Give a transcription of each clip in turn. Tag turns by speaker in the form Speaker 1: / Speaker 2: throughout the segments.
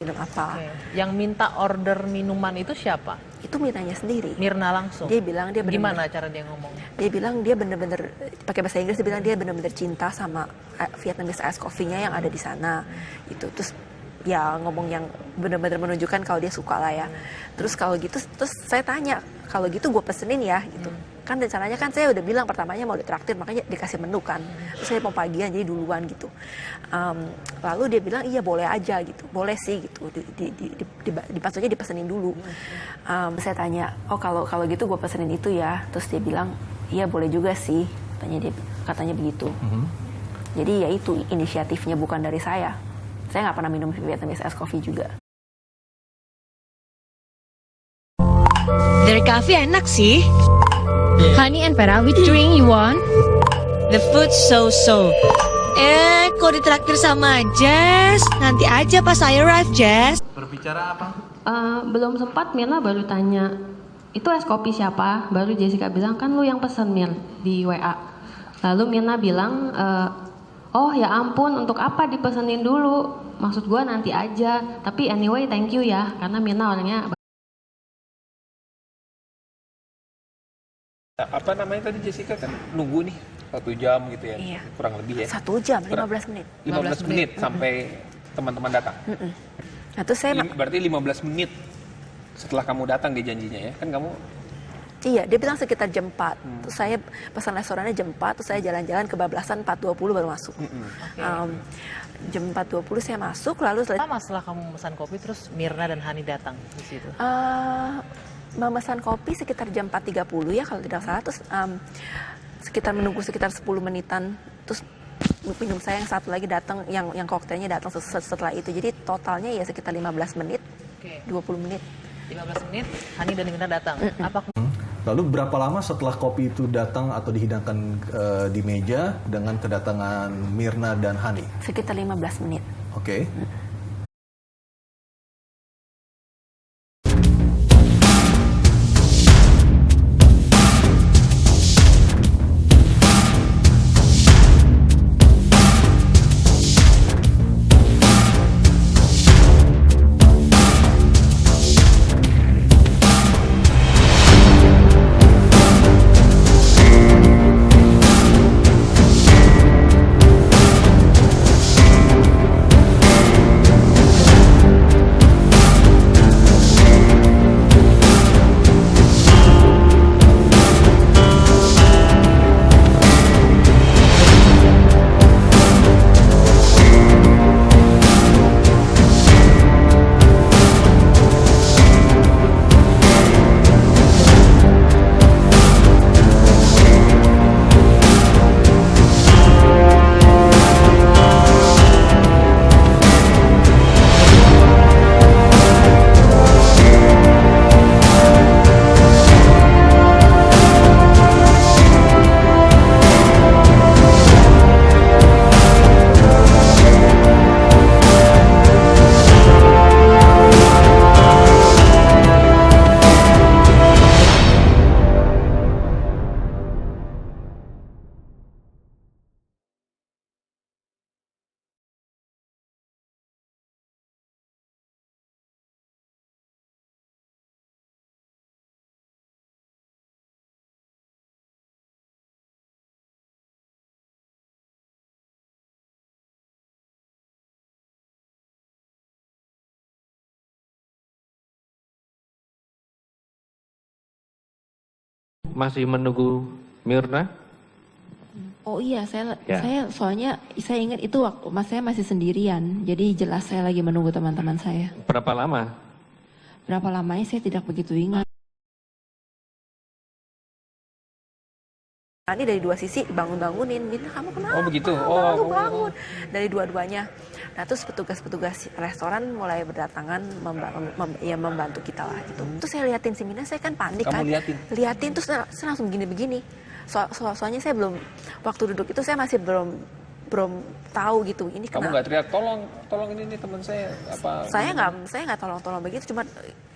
Speaker 1: minum apa.
Speaker 2: Yang minta order minuman itu siapa?
Speaker 1: Itu Mirnanya sendiri.
Speaker 2: Mirna langsung?
Speaker 1: Dia bilang dia bener-bener,
Speaker 2: gimana cara dia ngomong?
Speaker 1: Dia bilang dia bener-bener, pakai bahasa Inggris, dia bilang dia bener-bener cinta sama Vietnamese ice coffee-nya yang ada di sana. Itu terus ya ngomong yang bener-bener menunjukkan kalau dia suka lah ya. Terus kalau gitu, terus saya tanya, kalau gitu gue pesenin ya gitu. Kan rencananya kan saya udah bilang pertamanya mau ditraktir, makanya dikasih menu kan. Terus saya mau pagian jadi duluan gitu. Lalu dia bilang iya boleh aja gitu, boleh sih gitu. Maksudnya dipesenin dulu. Saya tanya, oh kalau gitu gue pesenin itu ya. Terus dia bilang iya boleh juga sih, katanya begitu. Jadi ya itu inisiatifnya bukan dari saya. Saya nggak pernah minum Vietnamese ice coffee juga.
Speaker 3: Dari cafe enak sih. Honey and Vera, which drink you want? The food so-so. Kok ditraktir sama Jess? Nanti aja pas saya arrive, Jess.
Speaker 4: Berbicara apa?
Speaker 5: Belum sempat, Mirna baru tanya, itu es kopi siapa? Baru Jessica bilang, kan lu yang pesen Mir di WA. Lalu Mirna bilang, oh ya ampun, untuk apa dipesenin dulu? Maksud gue nanti aja. Tapi anyway, thank you ya, karena Mirna orangnya...
Speaker 4: Apa namanya tadi Jessica kan nunggu nih 1 jam gitu ya,
Speaker 1: Iya.
Speaker 4: kurang lebih ya.
Speaker 1: 1 jam, 15 menit.
Speaker 4: 15 menit sampai teman-teman datang.
Speaker 1: Nah, terus saya
Speaker 4: Berarti 15 menit setelah kamu datang dia janjinya ya, kan kamu?
Speaker 1: Iya, dia bilang sekitar jam 4. Terus saya pesan restorannya jam 4, terus saya jalan-jalan kebablasan 4.20 baru masuk. Jam 4.20 saya masuk, lalu
Speaker 2: Lama setelah kamu memesan kopi, terus Mirna dan Hani datang di situ?
Speaker 1: memesan kopi sekitar jam 4.30 ya kalau tidak salah. Terus sekitar menunggu sekitar 10 menitan. Terus minum saya yang satu lagi datang, yang koktailnya datang setelah itu. Jadi totalnya ya sekitar 15 menit, 20 menit.
Speaker 2: 15 menit, Hani dan Mirna datang.
Speaker 6: Lalu berapa lama setelah kopi itu datang atau dihidangkan di meja dengan kedatangan Mirna dan Hani?
Speaker 1: Sekitar 15 menit.
Speaker 6: Oke.
Speaker 7: Masih menunggu Mirna?
Speaker 1: Oh iya, saya
Speaker 7: Ya.
Speaker 1: soalnya saya ingat itu waktu saya masih sendirian. Jadi jelas saya lagi menunggu teman-teman saya.
Speaker 7: Berapa lama?
Speaker 1: Berapa lamanya saya tidak begitu ingat. Ini dari dua sisi bangunin, Mirna kamu kenapa?
Speaker 4: Oh begitu.
Speaker 1: Baru bangun. Dari dua-duanya. Nah terus petugas-petugas restoran mulai berdatangan membantu kita lah gitu. Terus saya liatin si Mirna, saya kan panik.
Speaker 4: Kamu
Speaker 1: kan.
Speaker 4: liatin?
Speaker 1: Terus saya langsung begini. Soalnya saya belum, waktu duduk itu saya masih belum tahu gitu. Ini
Speaker 4: Kamu nggak teriak tolong ini nih teman saya apa?
Speaker 1: Saya nggak tolong begitu, cuma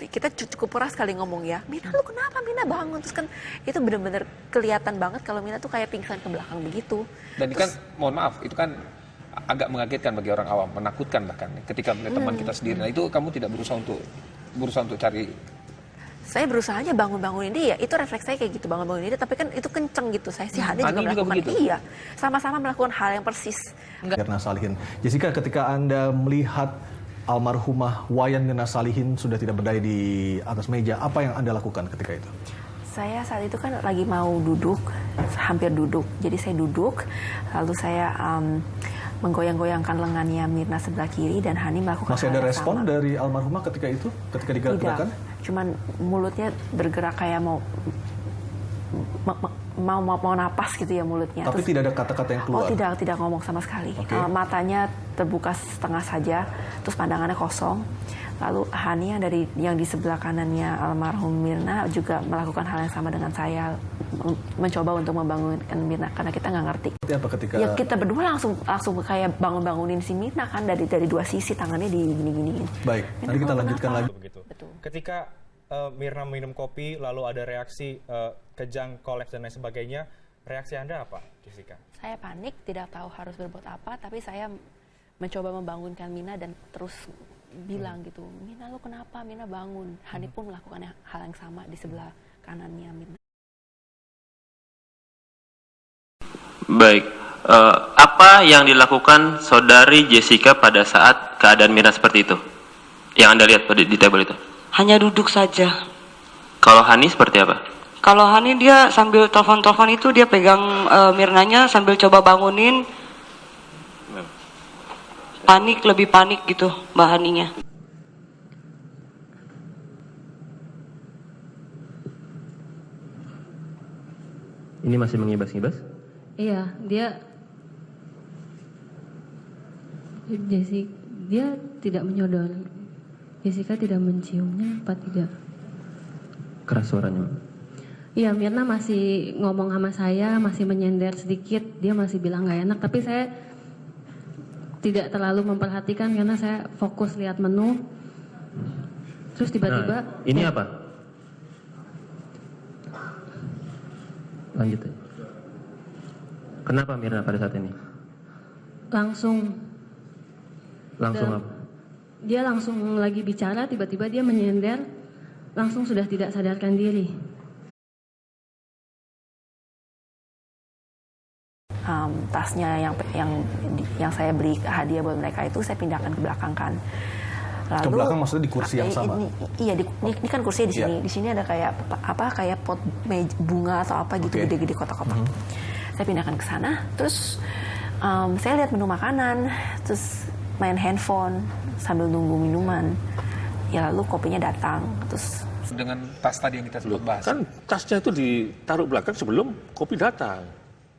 Speaker 1: kita cukup keras kali ngomong ya. Mirna lu kenapa? Mirna bangun. Terus kan itu bener-bener kelihatan banget kalau Mirna tuh kayak pingsan ke belakang begitu.
Speaker 4: Dan ini kan mohon maaf itu kan agak mengagetkan bagi orang awam, menakutkan bahkan ketika melihat teman kita sendiri. Nah itu kamu tidak berusaha untuk cari.
Speaker 1: Saya berusaha aja bangun-bangunin dia, itu refleks saya kayak gitu, bangun-bangunin dia, tapi kan itu kenceng gitu. Saya sih Hani juga melakukan,
Speaker 4: begitu?
Speaker 1: iya, sama-sama melakukan hal yang persis.
Speaker 6: Mirna Salihin. Jessica, ketika Anda melihat almarhumah Wayan Mirna Salihin sudah tidak berdaya di atas meja, apa yang Anda lakukan ketika itu?
Speaker 1: Saya saat itu kan lagi mau duduk, hampir duduk. Jadi saya duduk, lalu saya menggoyang-goyangkan lengannya Mirna sebelah kiri dan Hani melakukan
Speaker 6: Masih
Speaker 1: hal
Speaker 6: ada
Speaker 1: yang
Speaker 6: respon
Speaker 1: sama.
Speaker 6: dari almarhumah ketika itu, ketika digerak-gerakan?
Speaker 1: Tidak, cuman mulutnya bergerak kayak mau napas gitu ya mulutnya.
Speaker 6: Tapi tidak ada kata-kata yang keluar?
Speaker 1: Oh tidak ngomong sama sekali.
Speaker 6: Okay.
Speaker 1: Matanya terbuka setengah saja, terus pandangannya kosong. Lalu Hani yang di sebelah kanannya almarhum Mirna juga melakukan hal yang sama dengan saya, mencoba untuk membangunkan Mirna karena kita nggak ngerti.
Speaker 6: Seperti apa ketika?
Speaker 1: Ya kita berdua langsung kayak bangunin si Mirna kan dari dua sisi, tangannya di gini-giniin.
Speaker 6: Baik, nanti kita lanjutkan lagi.
Speaker 8: Begitu.
Speaker 1: Betul.
Speaker 8: Ketika Mirna minum kopi, lalu ada reaksi kejang, kolaps dan lain sebagainya, reaksi Anda apa, Jessica?
Speaker 1: Saya panik, tidak tahu harus berbuat apa, tapi saya mencoba membangunkan Mirna dan terus bilang gitu, Mirna lu kenapa? Mirna bangun. Hani pun melakukan hal yang sama di sebelah kanannya Mirna.
Speaker 9: Baik, apa yang dilakukan saudari Jessica pada saat keadaan Mirna seperti itu? Yang Anda lihat di table itu?
Speaker 10: Hanya duduk saja.
Speaker 9: Kalau Hani seperti apa?
Speaker 10: Kalau Hani dia sambil telepon-telepon itu dia pegang Mirnanya sambil coba bangunin. Panik, lebih panik gitu Mbak Haninya.
Speaker 9: Ini masih mengibas-ngibas?
Speaker 5: Iya, dia tidak menyodor. Jessica tidak menciumnya apa tidak?
Speaker 9: Keras suaranya.
Speaker 5: Iya, Mirna masih ngomong sama saya, masih menyender sedikit. Dia masih bilang nggak enak, tapi saya tidak terlalu memperhatikan karena saya fokus lihat menu. Terus tiba-tiba
Speaker 9: ini apa? Lanjut. Kenapa Mirna pada saat ini?
Speaker 5: langsung
Speaker 9: Langsung apa?
Speaker 5: dia langsung lagi bicara, tiba-tiba dia menyender, langsung sudah tidak sadarkan diri.
Speaker 1: Tasnya yang saya beli hadiah buat mereka itu saya pindahkan ke belakang kan. Lalu,
Speaker 6: Ke belakang maksudnya di kursi yang sama?
Speaker 1: Iya, ini kan kursinya di sini. Di sini ada kayak pot bunga atau apa gitu, gede-gede kotak-kotak. Saya pindahkan ke sana, terus saya lihat menu makanan, terus main handphone sambil nunggu minuman. Ya lalu kopinya datang, terus
Speaker 4: Dengan tas tadi yang kita sempat bahas.
Speaker 11: Kan tasnya itu ditaruh belakang sebelum kopi datang.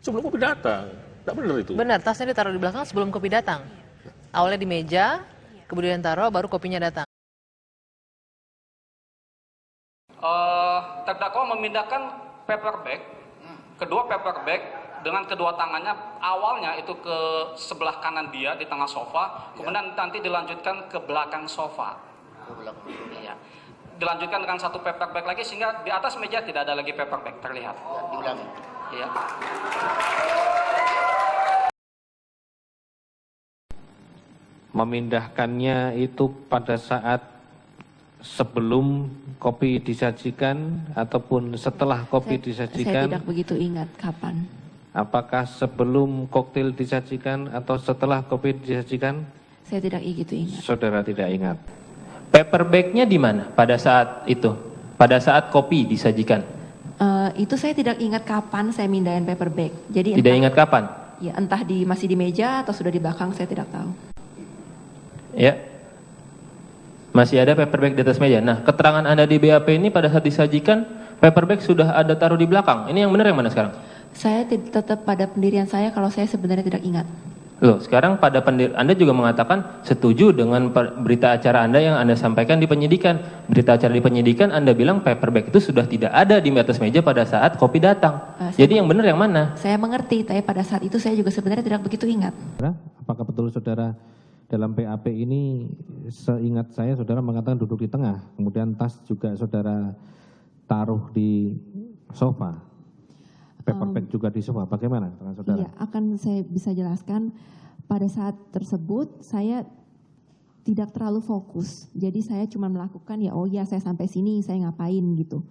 Speaker 11: Sebelum kopi datang. Tidak benar itu.
Speaker 2: Benar, tasnya ditaruh di belakang sebelum kopi datang. Awalnya di meja, kemudian taruh, baru kopinya datang.
Speaker 12: Terdakwa memindahkan paper bag, kedua paper bag dengan kedua tangannya, awalnya itu ke sebelah kanan dia di tengah sofa, kemudian nanti dilanjutkan ke belakang sofa. Iya. Dilanjutkan dengan satu paper bag lagi sehingga di atas meja tidak ada lagi paper bag terlihat. Diulangi. Iya.
Speaker 7: Memindahkannya itu pada saat sebelum kopi disajikan ataupun setelah kopi disajikan?
Speaker 1: saya tidak begitu ingat kapan.
Speaker 7: Apakah sebelum koktail disajikan atau setelah kopi disajikan?
Speaker 1: Saya tidak begitu ingat.
Speaker 7: Saudara tidak ingat.
Speaker 13: Paper bag-nya di mana pada saat itu? Pada saat kopi disajikan?
Speaker 1: Itu saya tidak ingat kapan saya mindahin paper bag. Jadi
Speaker 13: Tidak ingat kapan?
Speaker 1: Ya entah masih di meja atau sudah di belakang, saya tidak tahu.
Speaker 13: Ya. Masih ada paper bag di atas meja. Nah, keterangan Anda di BAP ini pada saat disajikan, paper bag sudah ada taruh di belakang. Ini yang benar yang mana sekarang?
Speaker 1: Saya tetap pada pendirian saya kalau saya sebenarnya tidak ingat.
Speaker 13: Loh, sekarang pada Anda juga mengatakan setuju dengan berita acara Anda yang Anda sampaikan di penyidikan. Berita acara di penyidikan Anda bilang paper bag itu sudah tidak ada di atas meja pada saat kopi datang. Jadi yang benar yang mana?
Speaker 1: Saya mengerti, tapi pada saat itu saya juga sebenarnya tidak begitu ingat.
Speaker 14: Apakah betul saudara dalam PAP ini, seingat saya saudara mengatakan duduk di tengah, kemudian tas juga saudara taruh di sofa? paper bag juga di sofa. Bagaimana dengan saudara?
Speaker 15: Iya, akan saya bisa jelaskan. Pada saat tersebut saya tidak terlalu fokus. Jadi saya cuma melakukan ya, oh ya saya sampai sini, saya ngapain gitu.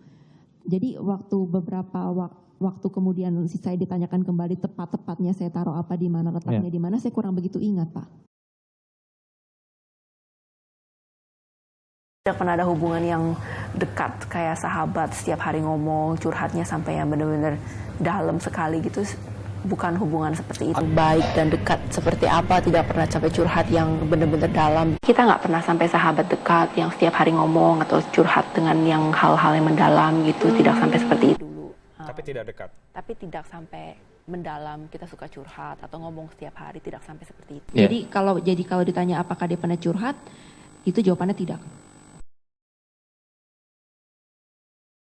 Speaker 15: Jadi waktu beberapa waktu kemudian saya ditanyakan kembali tepat-tepatnya saya taruh apa di mana, letaknya di mana, saya kurang begitu ingat, Pak.
Speaker 1: Tidak pernah ada hubungan yang dekat kayak sahabat, setiap hari ngomong, curhatnya sampai yang benar-benar dalam sekali gitu. Bukan hubungan seperti itu. Baik dan dekat seperti apa, tidak pernah sampai curhat yang benar-benar dalam. Kita nggak pernah sampai sahabat dekat yang setiap hari ngomong atau curhat dengan yang hal-hal yang mendalam gitu. Tidak sampai seperti itu dulu.
Speaker 8: Tapi tidak dekat.
Speaker 1: Tapi tidak sampai mendalam, kita suka curhat atau ngomong setiap hari, tidak sampai seperti itu.
Speaker 15: Jadi kalau ditanya apakah dia pernah curhat, itu jawabannya tidak.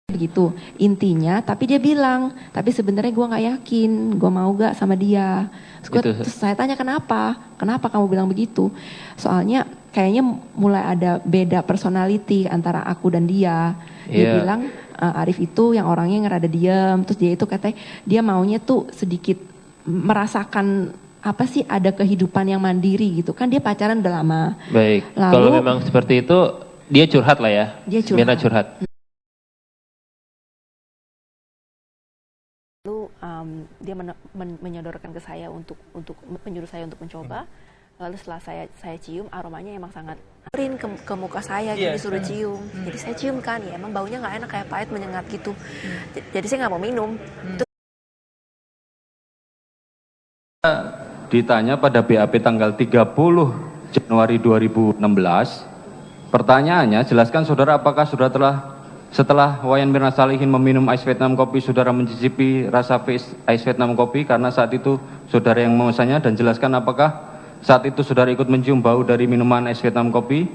Speaker 15: Begitu intinya, tapi dia bilang, tapi sebenarnya gue nggak yakin, gue mau gak sama dia. Terus saya tanya kenapa kamu bilang begitu? Soalnya kayaknya mulai ada beda personality antara aku dan dia. Dia bilang Arif itu yang orangnya yang rada diem, terus dia itu katanya dia maunya tuh sedikit merasakan apa sih, ada kehidupan yang mandiri gitu kan, dia pacaran udah lama.
Speaker 13: Baik,
Speaker 15: lalu,
Speaker 13: kalau memang seperti itu dia curhat lah ya.
Speaker 15: Dia curhat.
Speaker 13: Mirna curhat.
Speaker 1: Dia menyodorkan ke saya untuk menyuruh saya untuk mencoba. Lalu setelah saya cium, aromanya emang sangat ke muka saya, jadi suruh cium. Jadi saya cium kan, ya emang baunya nggak enak, kayak pahit menyengat gitu. Jadi saya nggak mau minum.
Speaker 16: Ditanya pada BAP tanggal 30 Januari 2016, pertanyaannya, jelaskan saudara apakah saudara setelah Wayan Mirna Salihin meminum ais Vietnam kopi, saudara mencicipi rasa ais Vietnam kopi karena saat itu saudara yang memesannya, dan jelaskan apakah saat itu saudara ikut mencium bau dari minuman ais Vietnam kopi.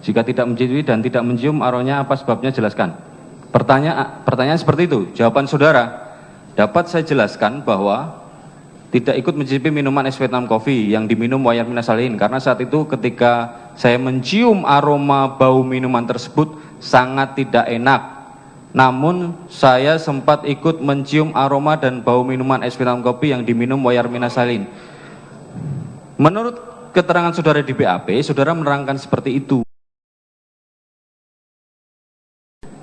Speaker 16: Jika tidak mencicipi dan tidak mencium, aronya apa sebabnya, jelaskan. Pertanyaan seperti itu. Jawaban saudara, dapat saya jelaskan bahwa tidak ikut mencicipi minuman es Vietnam Coffee yang diminum Wayan Mirna Salihin karena saat itu ketika saya mencium aroma bau minuman tersebut sangat tidak enak. Namun saya sempat ikut mencium aroma dan bau minuman es Vietnam Coffee yang diminum Wayan Mirna Salihin. Menurut keterangan saudara di BAP, saudara menerangkan seperti itu.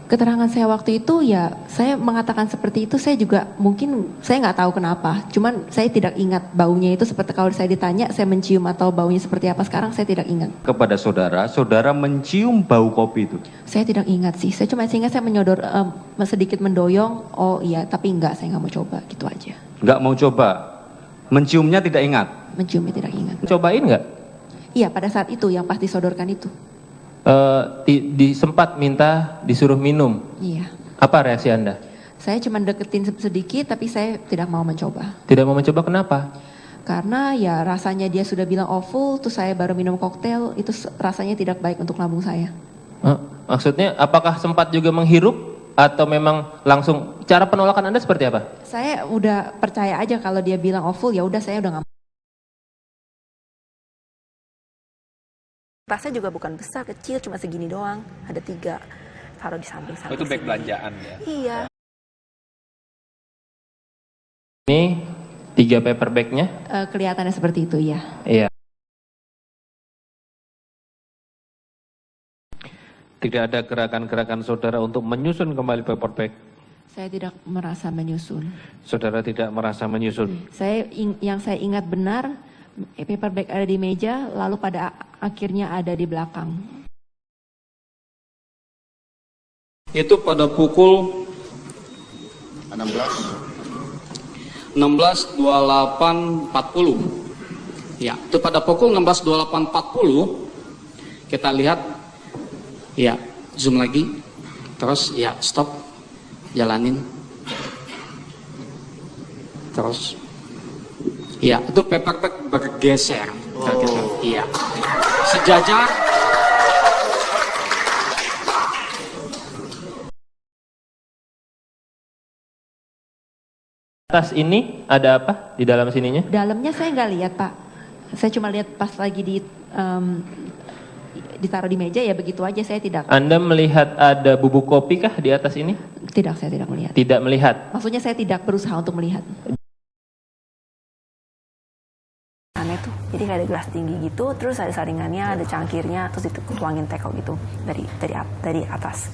Speaker 15: Keterangan saya waktu itu ya, saya mengatakan seperti itu, saya juga mungkin, saya nggak tahu kenapa. Cuman saya tidak ingat baunya itu seperti kalau saya ditanya, saya mencium atau baunya seperti apa sekarang, saya tidak ingat.
Speaker 16: Kepada saudara, saudara mencium bau kopi itu?
Speaker 15: Saya tidak ingat sih, saya cuma ingat saya menyodor, sedikit mendoyong, oh iya, tapi enggak, saya nggak mau coba, gitu aja.
Speaker 16: Nggak mau coba? Menciumnya tidak ingat?
Speaker 15: Menciumnya tidak ingat.
Speaker 13: Cobain nggak?
Speaker 15: Iya, pada saat itu, yang pas disodorkan itu.
Speaker 13: Sempat minta disuruh minum.
Speaker 15: Iya.
Speaker 13: Apa reaksi Anda?
Speaker 15: Saya cuma deketin sedikit, tapi saya tidak mau mencoba.
Speaker 13: Tidak mau mencoba, kenapa?
Speaker 15: Karena ya rasanya dia sudah bilang awful, terus saya baru minum koktail, itu rasanya tidak baik untuk lambung saya.
Speaker 13: Maksudnya apakah sempat juga menghirup atau memang langsung, cara penolakan Anda seperti apa?
Speaker 15: Saya udah percaya aja kalau dia bilang awful, ya udah saya udah nggak.
Speaker 1: Tasnya juga bukan besar, kecil, cuma segini doang. Ada 3, taruh di samping-samping.
Speaker 4: Itu bag belanjaan ya?
Speaker 1: Iya.
Speaker 13: Ini 3 paper bag-nya?
Speaker 15: Kelihatannya seperti itu ya.
Speaker 13: Iya.
Speaker 7: Tidak ada gerakan-gerakan saudara untuk menyusun kembali paper bag?
Speaker 15: Saya tidak merasa menyusun.
Speaker 7: Saudara tidak merasa menyusun?
Speaker 15: Yang saya ingat benar, paper bag ada di meja, lalu pada akhirnya ada di belakang.
Speaker 12: Itu pada pukul 16.28.40. Ya, itu pada pukul 16.28.40 kita lihat, ya, zoom lagi, terus ya stop, jalanin, terus. Iya, itu paper bag bergeser. Iya. Sejajar.
Speaker 13: Atas ini ada apa di dalam sininya?
Speaker 15: Dalamnya saya nggak lihat, Pak. Saya cuma lihat pas lagi di ditaruh di meja ya begitu aja, saya tidak.
Speaker 13: Anda melihat ada bubuk kopi kah di atas ini?
Speaker 15: Tidak, saya tidak melihat.
Speaker 13: Tidak melihat.
Speaker 15: Maksudnya saya tidak berusaha untuk melihat.
Speaker 1: Aneh tuh, jadi kayak ada gelas tinggi gitu, terus ada saringannya, ada cangkirnya, terus dituangin teko gitu dari atas.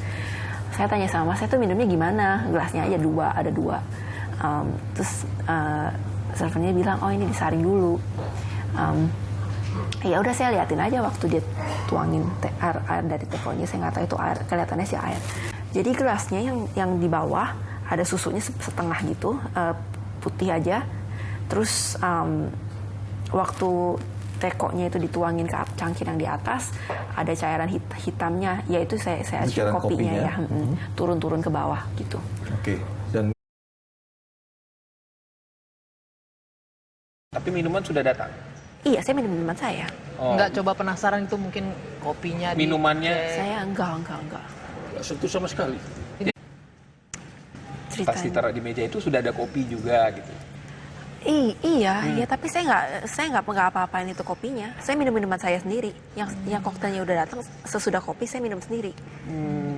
Speaker 1: Saya tanya sama saya tuh minumnya gimana, gelasnya aja ada dua. Terus servernya bilang, oh ini disaring dulu. Ya udah saya liatin aja waktu dia tuangin air dari tekonya, saya nggak tahu itu air, kelihatannya sih air. Jadi gelasnya yang di bawah ada susunya setengah gitu, putih aja. Terus waktu tekonya itu dituangin ke cangkir yang di atas, ada cairan hitamnya, yaitu saya kopinya ya, turun-turun ke bawah gitu.
Speaker 6: Oke. Dan
Speaker 4: tapi minuman sudah datang?
Speaker 1: Iya, saya minum minuman saya.
Speaker 2: Enggak coba penasaran itu mungkin kopinya
Speaker 4: minumannya?
Speaker 1: Saya enggak.
Speaker 11: Enggak sentuh sama sekali.
Speaker 4: Pas ditaruh di meja itu sudah ada kopi juga gitu.
Speaker 1: Iya, tapi saya nggak apa-apain itu kopinya. Saya minum minuman saya sendiri. Yang koktailnya udah datang, sesudah kopi saya minum sendiri.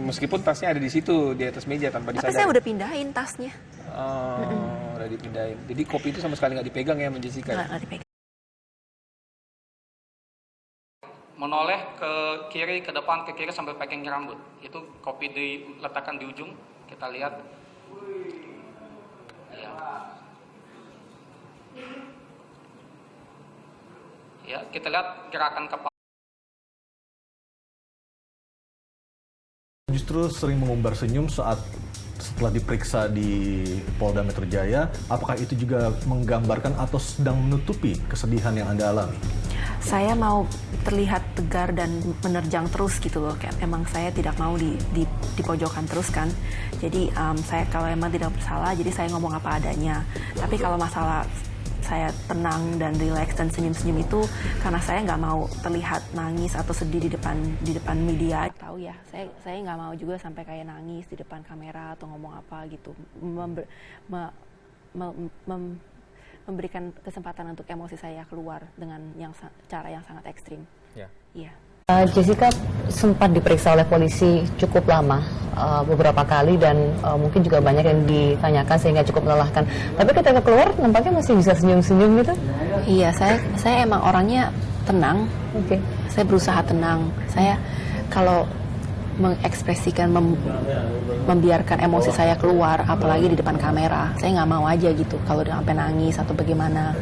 Speaker 4: Meskipun tasnya ada di situ di atas meja tanpa disadari.
Speaker 1: Tapi saya udah pindahin tasnya.
Speaker 4: Udah dipindahin. Jadi kopi itu sama sekali nggak dipegang ya, Jessica?
Speaker 1: Nggak dipegang.
Speaker 12: Menoleh ke kiri, ke depan, ke kiri sambil pegang rambut. Itu kopi diletakkan di ujung. Kita lihat. Ya, kita lihat gerakan kepala.
Speaker 6: Justru sering mengumbar senyum setelah diperiksa di Polda Metro Jaya. Apakah itu juga menggambarkan atau sedang menutupi kesedihan yang Anda alami?
Speaker 1: Saya mau terlihat tegar dan menerjang terus gitu loh. Kayak emang saya tidak mau di pojokkan terus kan. Jadi saya kalau emang tidak bersalah, jadi saya ngomong apa adanya. Tapi kalau masalah saya tenang dan rileks dan senyum-senyum itu karena saya nggak mau terlihat nangis atau sedih di depan media. Tahu ya, saya nggak mau juga sampai kayak nangis di depan kamera atau ngomong apa gitu. Memberikan kesempatan untuk emosi saya keluar dengan cara yang sangat ekstrim. Iya.
Speaker 17: Jessica sempat diperiksa oleh polisi cukup lama, beberapa kali, dan mungkin juga banyak yang ditanyakan sehingga cukup melelahkan. Tapi ketika keluar nampaknya masih bisa senyum-senyum gitu.
Speaker 1: Iya, saya emang orangnya tenang.
Speaker 17: Oke.
Speaker 1: Saya berusaha tenang. Saya kalau mengekspresikan, membiarkan emosi saya keluar, apalagi di depan kamera, saya nggak mau aja gitu kalau udah sampai nangis atau bagaimana.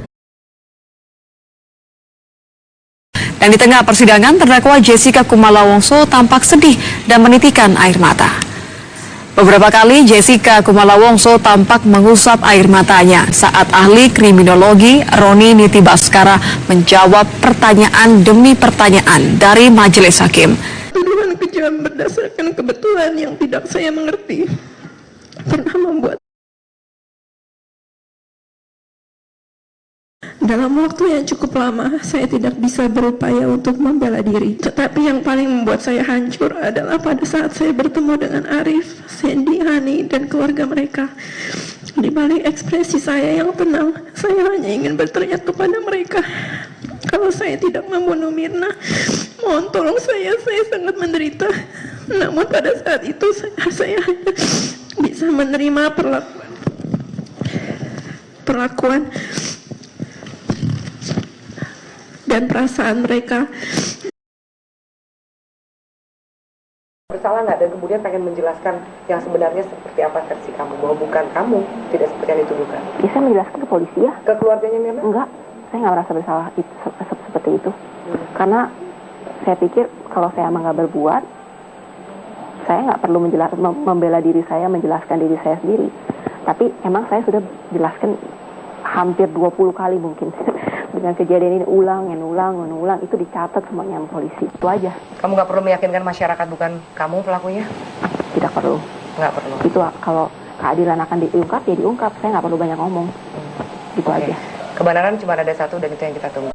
Speaker 18: Dan di tengah persidangan, terdakwa Jessica Kumala Wongso tampak sedih dan menitikan air mata. Beberapa kali Jessica Kumala Wongso tampak mengusap air matanya saat ahli kriminologi Roni Niti Baskara menjawab pertanyaan demi pertanyaan dari majelis hakim.
Speaker 19: Tuduhan kejam berdasarkan kebetulan yang tidak saya mengerti pernah membuat dalam waktu yang cukup lama saya tidak bisa berupaya untuk membela diri. Tetapi yang paling membuat saya hancur adalah pada saat saya bertemu dengan Arif, Sandy, Hani, dan keluarga mereka. Di balik ekspresi saya yang tenang, saya hanya ingin berteriak kepada mereka, kalau saya tidak membunuh Mirna, mohon tolong saya sangat menderita. Namun pada saat itu saya hanya bisa menerima perlakuan dan perasaan mereka.
Speaker 20: Bersalah nggak, dan kemudian pengen menjelaskan yang sebenarnya seperti apa versi kamu, bahwa bukan kamu, tidak seperti yang dituduhkan.
Speaker 1: Ya, saya menjelaskan ke polisi ya.
Speaker 20: Ke keluarganya Mirna?
Speaker 1: Enggak, saya nggak merasa bersalah seperti itu. Karena saya pikir kalau saya emang nggak berbuat, saya nggak perlu membela diri saya, menjelaskan diri saya sendiri. Tapi emang saya sudah jelaskan hampir 20 kali mungkin. Dengan kejadian ini ulang, itu dicatat semuanya sama polisi. Itu aja.
Speaker 20: Kamu nggak perlu meyakinkan masyarakat bukan kamu pelakunya?
Speaker 1: Tidak perlu.
Speaker 20: Nggak perlu.
Speaker 1: Itu kalau keadilan akan diungkap, ya diungkap. Saya nggak perlu banyak ngomong. Gitu aja.
Speaker 20: Kebenaran cuma ada satu dan itu yang kita tunggu.